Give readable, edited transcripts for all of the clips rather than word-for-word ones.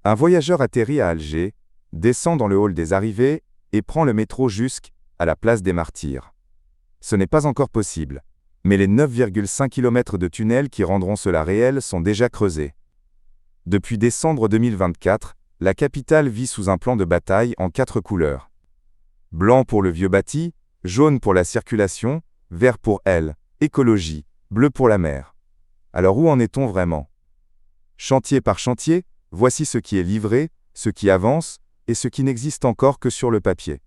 Un voyageur atterrit à Alger, descend dans le hall des arrivées et prend le métro jusqu'à la place des Martyrs. Ce n'est pas encore possible, mais les 9,5 km de tunnels qui rendront cela réel sont déjà creusés. Depuis décembre 2024, la capitale vit sous un plan de bataille en 4 couleurs. Blanc pour le vieux bâti, jaune pour la circulation, vert pour elle, écologie, bleu pour la mer. Alors où en est-on vraiment? Chantier par chantier, voici ce qui est livré, ce qui avance, et ce qui n'existe encore que sur le papier.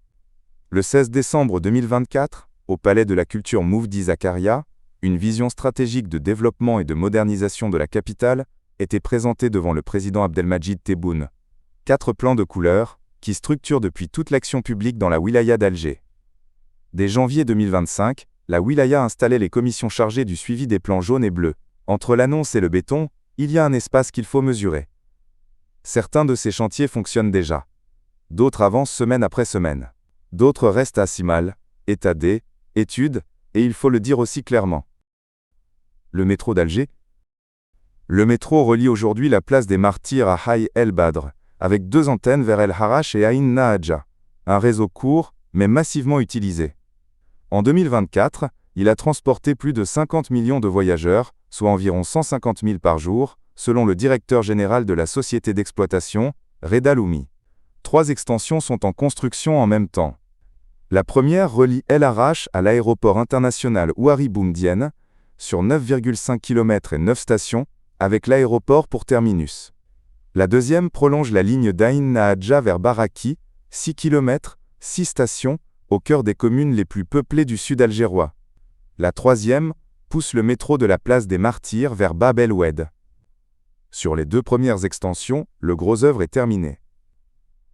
Le 16 décembre 2024, au Palais de la Culture Moufdi Zakaria, une vision stratégique de développement et de modernisation de la capitale était présentée devant le président Abdelmadjid Tebboune. 4 plans de couleurs, qui structurent depuis toute l'action publique dans la wilaya d'Alger. Dès janvier 2025, la wilaya installait les commissions chargées du suivi des plans jaunes et bleus. Entre l'annonce et le béton, il y a un espace qu'il faut mesurer. Certains de ces chantiers fonctionnent déjà. D'autres avancent semaine après semaine. D'autres restent à CIMAL, état D, études, et il faut le dire aussi clairement. Le métro d'Alger. Le métro relie aujourd'hui la place des Martyrs à Haï El Badr, avec 2 antennes vers El Harash et Aïn Nahadja. Un réseau court, mais massivement utilisé. En 2024, il a transporté plus de 50 millions de voyageurs, soit environ 150 000 par jour, selon le directeur général de la société d'exploitation, Reda Loumi. 3 extensions sont en construction en même temps. La première relie El Harash à l'aéroport international Ouari Boumedienne, sur 9,5 km et 9 stations, avec l'aéroport pour terminus. La deuxième prolonge la ligne d'Aïn Nahadja vers Baraki, 6 km, 6 stations, au cœur des communes les plus peuplées du sud algérois. La troisième pousse le métro de la place des Martyrs vers Bab El Oued. Sur les 2 premières extensions, le gros œuvre est terminé.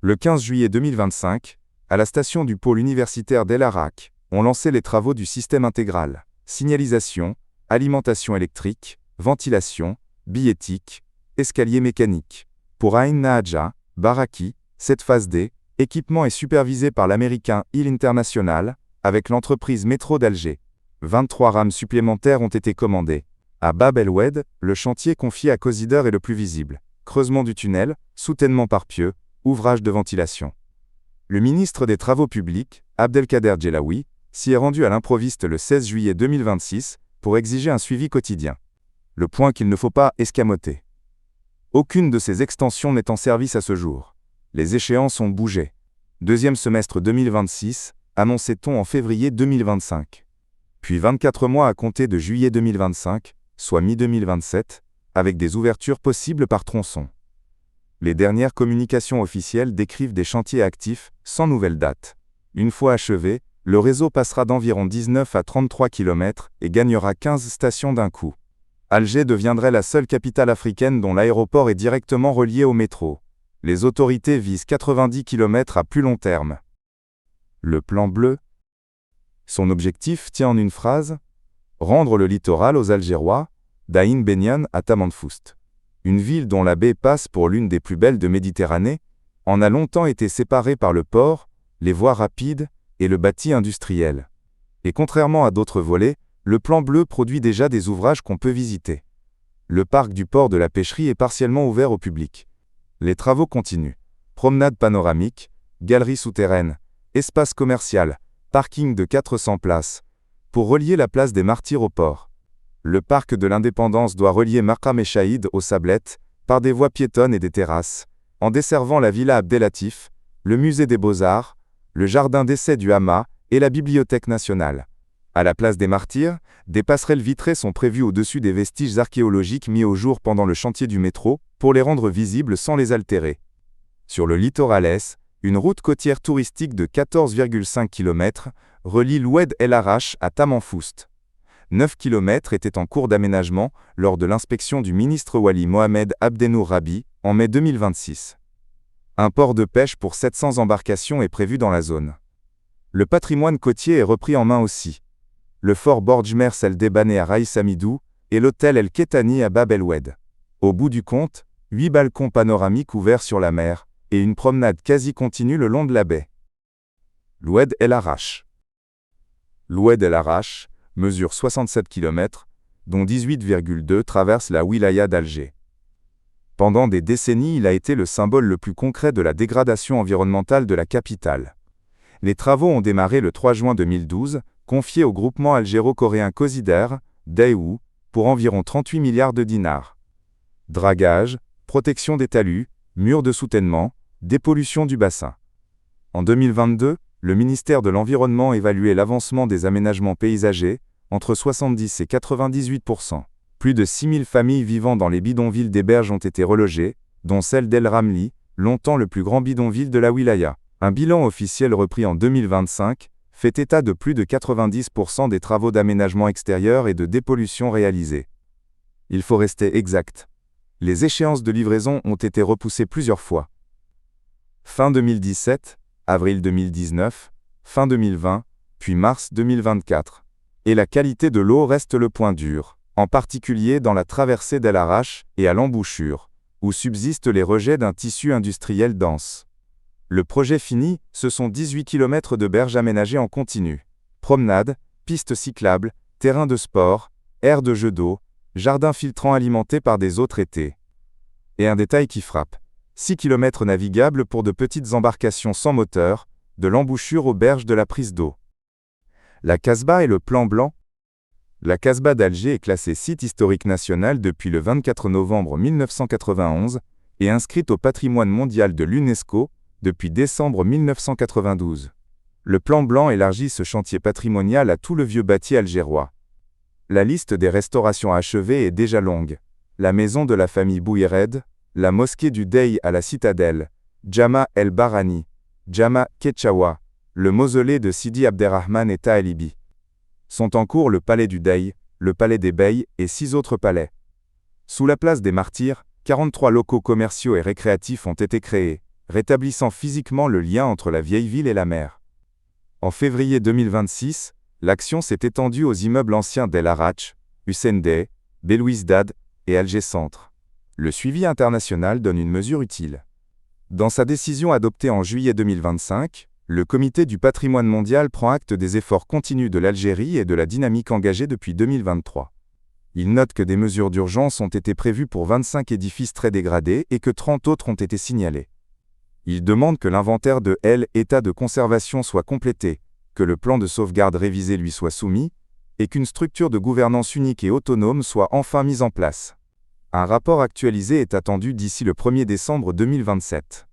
Le 15 juillet 2025, à la station du pôle universitaire d'El Arak, ont lancé les travaux du système intégral, signalisation, alimentation électrique, ventilation, billettique, escalier mécanique. Pour Aïn Nahadja, Baraki, cette phase D, équipement est supervisé par l'américain Hill International, avec l'entreprise Métro d'Alger. 23 rames supplémentaires ont été commandées. À Bab El Oued, le chantier confié à Cosider est le plus visible. Creusement du tunnel, soutènement par pieux, ouvrage de ventilation. Le ministre des Travaux publics, Abdelkader Djelaoui, s'y est rendu à l'improviste le 16 juillet 2026 pour exiger un suivi quotidien. Le point qu'il ne faut pas escamoter. Aucune de ces extensions n'est en service à ce jour. Les échéances ont bougé. Deuxième semestre 2026, annonçait-on en février 2025. Puis 24 mois à compter de juillet 2025, soit mi-2027, avec des ouvertures possibles par tronçon. Les dernières communications officielles décrivent des chantiers actifs, sans nouvelle date. Une fois achevé, le réseau passera d'environ 19 à 33 km et gagnera 15 stations d'un coup. Alger deviendrait la seule capitale africaine dont l'aéroport est directement relié au métro. Les autorités visent 90 km à plus long terme. Le plan bleu. Son objectif tient en une phrase : rendre le littoral aux Algérois, d'Aïn Benyan à Tamanfoust. Une ville dont la baie passe pour l'une des plus belles de Méditerranée, en a longtemps été séparée par le port, les voies rapides et le bâti industriel. Et contrairement à d'autres volets, le plan bleu produit déjà des ouvrages qu'on peut visiter. Le parc du port de la pêcherie est partiellement ouvert au public. Les travaux continuent. Promenade panoramique, galerie souterraine, espace commercial, parking de 400 places, pour relier la place des Martyrs au port. Le parc de l'Indépendance doit relier Maqam et Chaïd aux Sablettes, par des voies piétonnes et des terrasses, en desservant la villa Abdelatif, le musée des Beaux-Arts, le jardin d'essai du Hama et la Bibliothèque nationale. À la place des Martyrs, des passerelles vitrées sont prévues au-dessus des vestiges archéologiques mis au jour pendant le chantier du métro, pour les rendre visibles sans les altérer. Sur le littoral est, une route côtière touristique de 14,5 km relie l'Oued El Harash à Tamanfoust. 9 km étaient en cours d'aménagement lors de l'inspection du ministre Wali Mohamed Abdenour Rabi en mai 2026. Un port de pêche pour 700 embarcations est prévu dans la zone. Le patrimoine côtier est repris en main aussi. Le fort Borj Mers El Debané à Raïs Amidou et l'hôtel El Ketani à Bab El Oued. Au bout du compte, 8 balcons panoramiques ouverts sur la mer et une promenade quasi continue le long de la baie. L'Oued El Harash. L'Oued El Harash mesure 67 km, dont 18,2 traversent la wilaya d'Alger. Pendant des décennies, il a été le symbole le plus concret de la dégradation environnementale de la capitale. Les travaux ont démarré le 3 juin 2012, confiés au groupement algéro-coréen Cosider, Daewoo, pour environ 38 milliards de dinars. Dragage, protection des talus, murs de soutènement, dépollution du bassin. En 2022, le ministère de l'Environnement évaluait l'avancement des aménagements paysagers, entre 70 et 98%. Plus de 6000 familles vivant dans les bidonvilles des berges ont été relogées, dont celle d'El Ramli, longtemps le plus grand bidonville de la wilaya. Un bilan officiel repris en 2025 fait état de plus de 90% des travaux d'aménagement extérieur et de dépollution réalisés. Il faut rester exact. Les échéances de livraison ont été repoussées plusieurs fois. Fin 2017, avril 2019, fin 2020, puis mars 2024. Et la qualité de l'eau reste le point dur, en particulier dans la traversée d'El Arach et à l'embouchure, où subsistent les rejets d'un tissu industriel dense. Le projet fini, ce sont 18 km de berges aménagées en continu. Promenades, pistes cyclables, terrains de sport, aires de jeux d'eau, jardins filtrants alimentés par des eaux traitées. Et un détail qui frappe. 6 km navigables pour de petites embarcations sans moteur, de l'embouchure aux berges de la prise d'eau. La Casbah et le plan blanc. La Casbah d'Alger est classée site historique national depuis le 24 novembre 1991 et inscrite au patrimoine mondial de l'UNESCO depuis décembre 1992. Le plan blanc élargit ce chantier patrimonial à tout le vieux bâti algérois. La liste des restaurations achevées est déjà longue. La maison de la famille Bouhired, la mosquée du Dey à la citadelle, Jama el-Barani, Jama Ketchawa, le mausolée de Sidi Abderrahman et Taalibi. Sont en cours le palais du Dey, le palais des Beys et 6 autres palais. Sous la place des Martyrs, 43 locaux commerciaux et récréatifs ont été créés, rétablissant physiquement le lien entre la vieille ville et la mer. En février 2026, l'action s'est étendue aux immeubles anciens d'El Arach, Hussein Dey, Belouizdad et Alger Centre. Le suivi international donne une mesure utile. Dans sa décision adoptée en juillet 2025, le Comité du patrimoine mondial prend acte des efforts continus de l'Algérie et de la dynamique engagée depuis 2023. Il note que des mesures d'urgence ont été prévues pour 25 édifices très dégradés et que 30 autres ont été signalés. Il demande que l'inventaire de l'état de conservation soit complété, que le plan de sauvegarde révisé lui soit soumis, et qu'une structure de gouvernance unique et autonome soit enfin mise en place. Un rapport actualisé est attendu d'ici le 1er décembre 2027.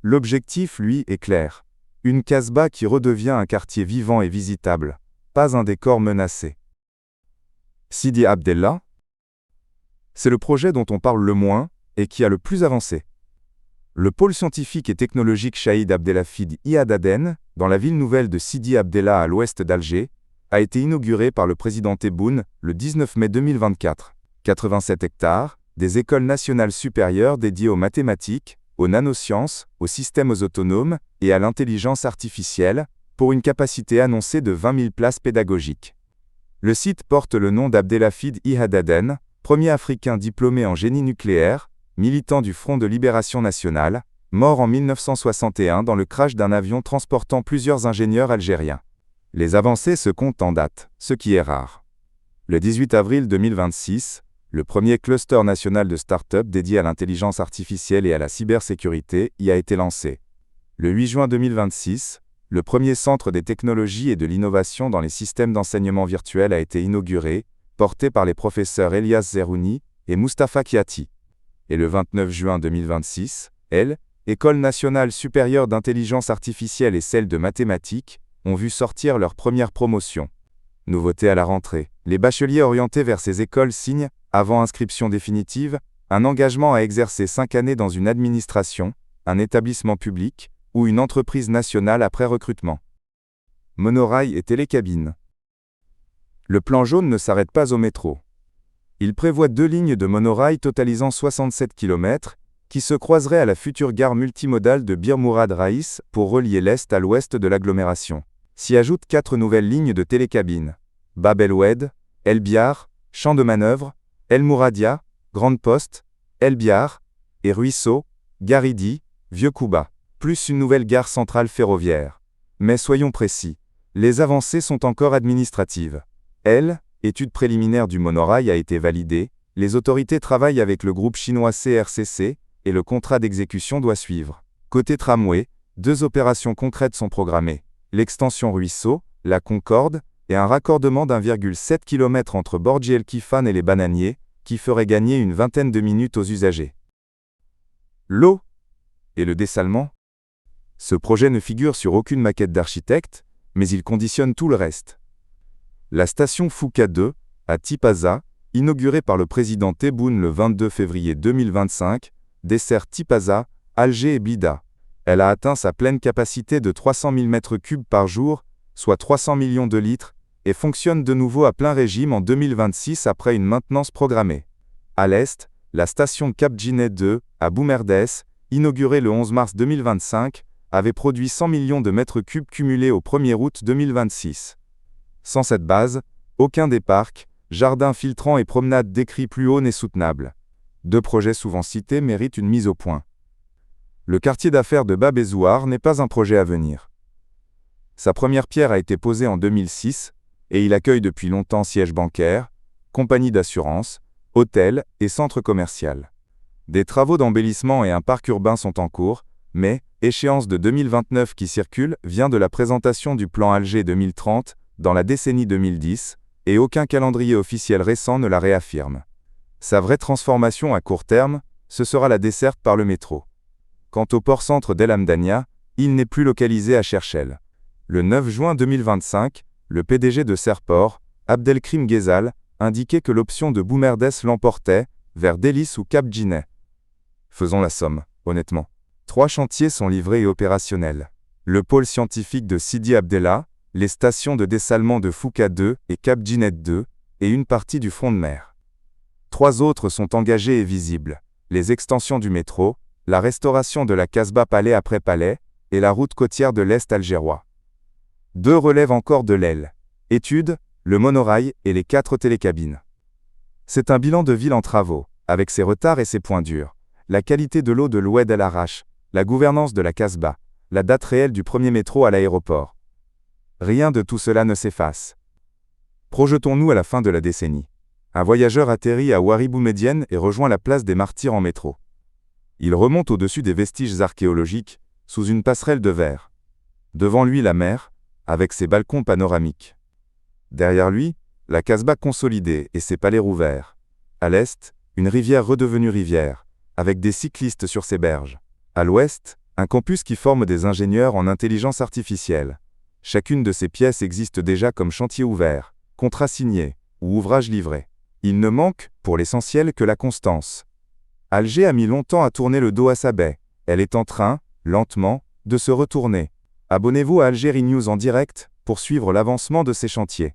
L'objectif, lui, est clair. Une Casbah qui redevient un quartier vivant et visitable, pas un décor menacé. Sidi Abdellah, c'est le projet dont on parle le moins et qui a le plus avancé. Le pôle scientifique et technologique Shahid Abdelhafid Ihad-Aden, dans la ville nouvelle de Sidi Abdellah à l'ouest d'Alger, a été inauguré par le président Tebboune le 19 mai 2024. 87 hectares, des écoles nationales supérieures dédiées aux mathématiques, aux nanosciences, aux systèmes autonomes et à l'intelligence artificielle, pour une capacité annoncée de 20 000 places pédagogiques. Le site porte le nom d'Abdelhafid Ihad-Aden, premier Africain diplômé en génie nucléaire, militant du Front de Libération Nationale, mort en 1961 dans le crash d'un avion transportant plusieurs ingénieurs algériens. Les avancées se comptent en date, ce qui est rare. Le 18 avril 2026, le premier cluster national de start-up dédié à l'intelligence artificielle et à la cybersécurité y a été lancé. Le 8 juin 2026, le premier centre des technologies et de l'innovation dans les systèmes d'enseignement virtuel a été inauguré, porté par les professeurs Elias Zerouni et Mustapha Kiati. Et le 29 juin 2026, École nationale supérieure d'intelligence artificielle et celle de mathématiques, ont vu sortir leur première promotion. Nouveauté à la rentrée, les bacheliers orientés vers ces écoles signent, avant inscription définitive, un engagement à exercer 5 années dans une administration, un établissement public ou une entreprise nationale après recrutement. Monorail et télécabine. Le plan jaune ne s'arrête pas au métro. Il prévoit 2 lignes de monorail totalisant 67 km, qui se croiseraient à la future gare multimodale de Bir Mourad Raïs pour relier l'est à l'ouest de l'agglomération. S'y ajoutent 4 nouvelles lignes de télécabine. Bab El Oued, El Biar, Champ de Manœuvre, El Mouradia, Grande Poste, El Biar, et Ruisseau, Garidi, Vieux Kouba, plus une nouvelle gare centrale ferroviaire. Mais soyons précis, les avancées sont encore administratives. Étude préliminaire du monorail a été validée, Les autorités travaillent avec le groupe chinois CRCC, et le contrat d'exécution doit suivre. Côté tramway, 2 opérations concrètes sont programmées. L'extension Ruisseau, la Concorde, et un raccordement d'1,7 km entre Borji-el-Kifan et les Bananiers, qui ferait gagner une vingtaine de minutes aux usagers. L'eau et le dessalement. Ce projet ne figure sur aucune maquette d'architecte, mais il conditionne tout le reste. La station Fouka 2, à Tipaza, inaugurée par le président Tebboune le 22 février 2025, dessert Tipaza, Alger et Blida. Elle a atteint sa pleine capacité de 300 000 m3 par jour, soit 300 millions de litres, et fonctionne de nouveau à plein régime en 2026 après une maintenance programmée. À l'est, la station Cap Djinet 2, à Boumerdès, inaugurée le 11 mars 2025, avait produit 100 millions de mètres cubes cumulés au 1er août 2026. Sans cette base, aucun des parcs, jardins filtrants et promenades décrits plus haut n'est soutenable. 2 projets souvent cités méritent une mise au point. Le quartier d'affaires de Bab-et-Zouar n'est pas un projet à venir. Sa première pierre a été posée en 2006, et il accueille depuis longtemps sièges bancaires, compagnies d'assurance, hôtels et centres commerciaux. Des travaux d'embellissement et un parc urbain sont en cours, mais, échéance de 2029 qui circule vient de la présentation du plan Alger 2030, dans la décennie 2010, et aucun calendrier officiel récent ne la réaffirme. Sa vraie transformation à court terme, ce sera la desserte par le métro. Quant au port-centre d'El Hamdania, il n'est plus localisé à Cherchell. Le 9 juin 2025, le PDG de Serport, Abdelkrim Ghezal, indiquait que l'option de Boumerdès l'emportait, vers Délice ou Cap Djinet. Faisons la somme, honnêtement. 3 chantiers sont livrés et opérationnels. Le pôle scientifique de Sidi Abdellah, les stations de dessalement de Fouka 2 et Cap Djinet 2, et une partie du front de mer. 3 autres sont engagés et visibles. Les extensions du métro, la restauration de la Casbah palais après palais, et la route côtière de l'Est algérois. 2 relèvent encore de l'aile. Études, le monorail et les 4 télécabines. C'est un bilan de ville en travaux, avec ses retards et ses points durs. La qualité de l'eau de l'Oued El Arrache, la gouvernance de la Casbah, la date réelle du premier métro à l'aéroport. Rien de tout cela ne s'efface. Projetons-nous à la fin de la décennie. Un voyageur atterrit à Ouari Boumedienne et rejoint la place des Martyrs en métro. Il remonte au-dessus des vestiges archéologiques, sous une passerelle de verre. Devant lui la mer, avec ses balcons panoramiques. Derrière lui, la Casbah consolidée et ses palais rouverts. À l'est, une rivière redevenue rivière, avec des cyclistes sur ses berges. À l'ouest, un campus qui forme des ingénieurs en intelligence artificielle. Chacune de ces pièces existe déjà comme chantier ouvert, contrat signé, ou ouvrage livré. Il ne manque, pour l'essentiel, que la constance. Alger a mis longtemps à tourner le dos à sa baie. Elle est en train, lentement, de se retourner. Abonnez-vous à Algérie News en direct, pour suivre l'avancement de ces chantiers.